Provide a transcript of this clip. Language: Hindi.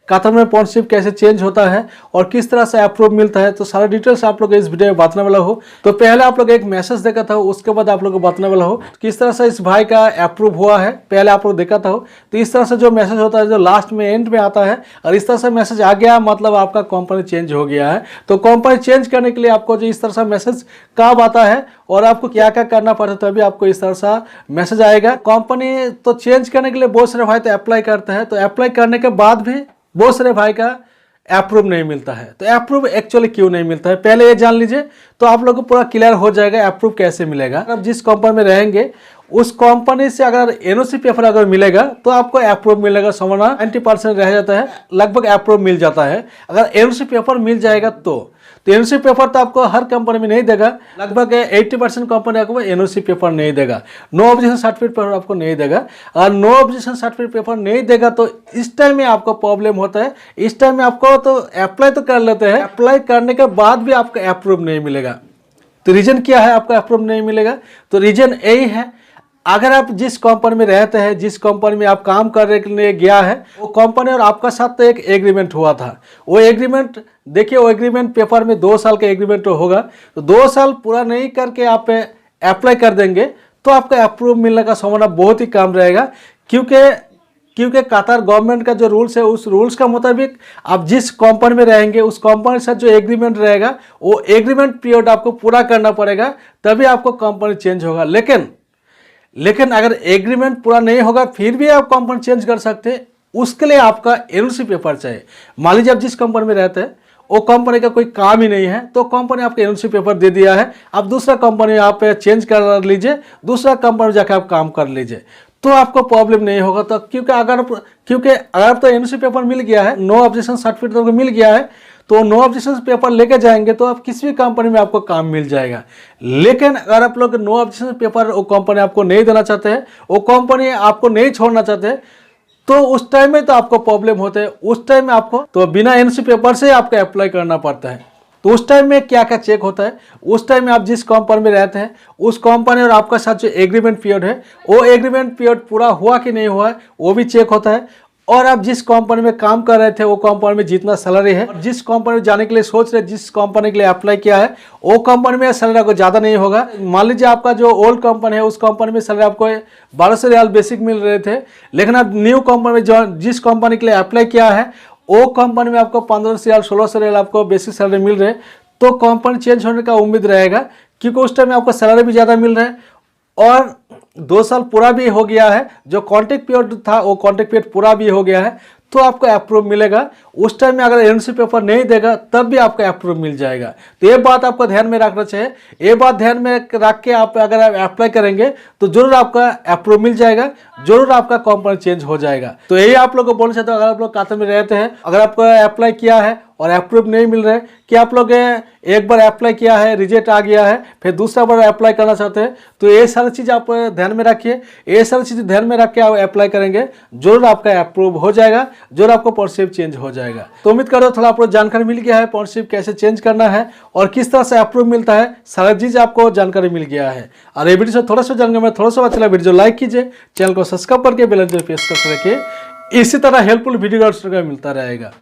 कतर में स्पॉन्सरशिप कैसे चेंज होता है और किस तरह से अप्रूव मिलता है, तो सारा डिटेल्स आप लोग इस वीडियो में बताने वाला हो। तो पहले आप लोग एक मैसेज देखा था, उसके बाद आप लोग को बताने वाला हो किस तरह से इस भाई का अप्रूव हुआ है, पहले आप लोग देखा था। तो इस तरह से जो मैसेज होता है जो लास्ट में एंड में आता है, और इस तरह से मैसेज आ गया मतलब आपका कंपनी चेंज हो गया है। तो कंपनी चेंज करने के लिए आपको जो इस तरह से मैसेज कब आता है और आपको क्या क्या करना पड़ता है, तभी आपको इस तरह से मैसेज आएगा। कंपनी तो चेंज करने के लिए बहुत सारे भाई तो अप्लाई करते हैं, तो अप्लाई करने के बाद भी बहुत सारे भाई का अप्रूव नहीं मिलता है। तो अप्रूव एक्चुअली क्यों नहीं मिलता है, पहले ये जान लीजिए, तो आप लोगों को पूरा क्लियर हो जाएगा अप्रूव कैसे मिलेगा। अब जिस कंपनी में रहेंगे उस कंपनी से अगर एनओसी पेपर अगर मिलेगा तो आपको अप्रूव मिलेगा। समझना 90% रह जाता है, लगभग अप्रूव मिल जाता है। अगर एनओसी पेपर मिल जाएगा तो एनओसी पेपर तो आपको हर कंपनी में नहीं देगा, लगभग 80% कंपनी आपको एनओसी पेपर नहीं देगा। नो ऑब्जेक्शन सर्टिफिकेट पेपर आपको नहीं देगा। और नो ऑब्जेक्शन सर्टिफिकेट पेपर नहीं देगा तो इस टाइम में आपको प्रॉब्लम होता है। इस टाइम में आपको तो अप्लाई तो कर लेते हैं, अप्लाई करने के बाद भी आपको अप्रूव नहीं मिलेगा। तो रीजन क्या है आपका अप्रूव नहीं मिलेगा? तो रीजन यही है, अगर आप जिस कंपनी में रहते हैं, जिस कंपनी में आप काम करने के लिए गया है, वो कंपनी और आपका साथ तो एक एग्रीमेंट हुआ था। वो एग्रीमेंट देखिए, वो एग्रीमेंट पेपर में 2 साल का एग्रीमेंट होगा। तो 2 साल पूरा नहीं करके आप अप्लाई कर देंगे तो आपका अप्रूव मिलने का संभावना बहुत ही कम रहेगा। क्योंकि कतर गवर्नमेंट का जो रूल्स है, उस रूल्स का मुताबिक आप जिस कंपनी में रहेंगे उस कंपनी के साथ जो एग्रीमेंट रहेगा वो एग्रीमेंट पीरियड आपको पूरा करना पड़ेगा, तभी आपको कंपनी चेंज होगा। लेकिन अगर एग्रीमेंट पूरा नहीं होगा फिर भी आप कंपनी चेंज कर सकते हैं। उसके लिए आपका एनओसी पेपर चाहिए। मान लीजिए आप जिस कंपनी में रहते हैं वो कंपनी का कोई काम ही नहीं है, तो कंपनी आपको एनओसी पेपर दे दिया है, आप दूसरा कंपनी आप चेंज कर लीजिए, दूसरा कंपनी जाकर आप काम कर लीजिए, तो आपको प्रॉब्लम नहीं होगा। तो क्योंकि अगर तो एनओसी पेपर मिल गया है, नो ऑब्जेक्शन सर्टिफिकेट तो मिल गया है, तो नो ऑब्जेक्शन पेपर लेके जाएंगे तो आप किसी भी कंपनी में आपको काम मिल जाएगा। लेकिन अगर आप लोग नो ऑब्जेक्शन पेपर वो कंपनी आपको नहीं देना चाहते हैं, वो कंपनी आपको नहीं छोड़ना चाहते, तो उस टाइम में तो आपको प्रॉब्लम होता है। उस टाइम में आपको तो बिना एनओसी पेपर से आपको अप्लाई करना पड़ता है। तो उस टाइम में क्या क्या चेक होता है, उस टाइम में आप जिस कंपनी में रहते हैं उस कंपनी और आपका साथ जो एग्रीमेंट पीरियड है वो एग्रीमेंट पीरियड पूरा हुआ कि नहीं हुआ है वो भी चेक होता है। और आप जिस कंपनी में काम कर रहे थे वो कंपनी में जितना सैलरी है, और जिस कंपनी में जाने के लिए सोच रहे, जिस कंपनी के लिए अप्लाई किया है वो कंपनी में सैलरी आपको ज़्यादा नहीं होगा। मान लीजिए आपका जो ओल्ड कंपनी है उस कंपनी में सैलरी आपको 1200 रियाल बेसिक मिल रहे थे, लेकिन आप न्यू कंपनी में जो जिस कंपनी के लिए अप्लाई किया है वो कंपनी में आपको 1500 रियाल 1600 रियाल आपको बेसिक सैलरी मिल रहे, तो कंपनी चेंज होने का उम्मीद रहेगा, क्योंकि उस टाइम में आपको सैलरी भी ज़्यादा मिल रहा है और 2 साल पूरा भी हो गया है। जो कॉन्ट्रैक्ट पीरियड था वो कॉन्ट्रैक्ट पीरियड पूरा भी हो गया है, तो आपको अप्रूव मिलेगा। उस टाइम में अगर एनओसी पेपर नहीं देगा तब भी आपको अप्रूव मिल जाएगा। तो ये बात आपको ध्यान में रखना चाहिए। ये बात ध्यान में रख के आप अगर आप अप्लाई करेंगे तो जरूर आपका अप्रूव मिल जाएगा, जरूर आपका कंपनी चेंज हो जाएगा। तो यही आप लोग को बोलना चाहते हो, अगर आप लोग कतर में रहते हैं, अगर आपको अप्लाई किया है और अप्रूव नहीं मिल रहा है, कि आप लोग एक बार अप्लाई किया है रिजेक्ट आ गया है, फिर दूसरा बार अप्लाई करना चाहते हैं, तो ये सारी चीज़ आप ध्यान में रखिए। ये सारी चीज़ ध्यान में रख के आप अप्लाई करेंगे, जरूर आपका अप्रूव हो जाएगा, जरूर आपको स्पॉन्सरशिप चेंज हो जाएगा। तो उम्मीद करो थोड़ा आपको जानकारी मिल गया है, स्पॉन्सरशिप कैसे चेंज करना है और किस तरह से अप्रूव मिलता है, सारा चीज़ आपको जानकारी मिल गया है। और ये वीडियो से थोड़ा सा जानकारी में थोड़ा सा अच्छा लगा, वीडियो लाइक कीजिए, चैनल को सब्सक्राइब करके बेल आइकन प्रेस करके रखिए। इसी तरह हेल्पफुल वीडियो मिलता रहेगा।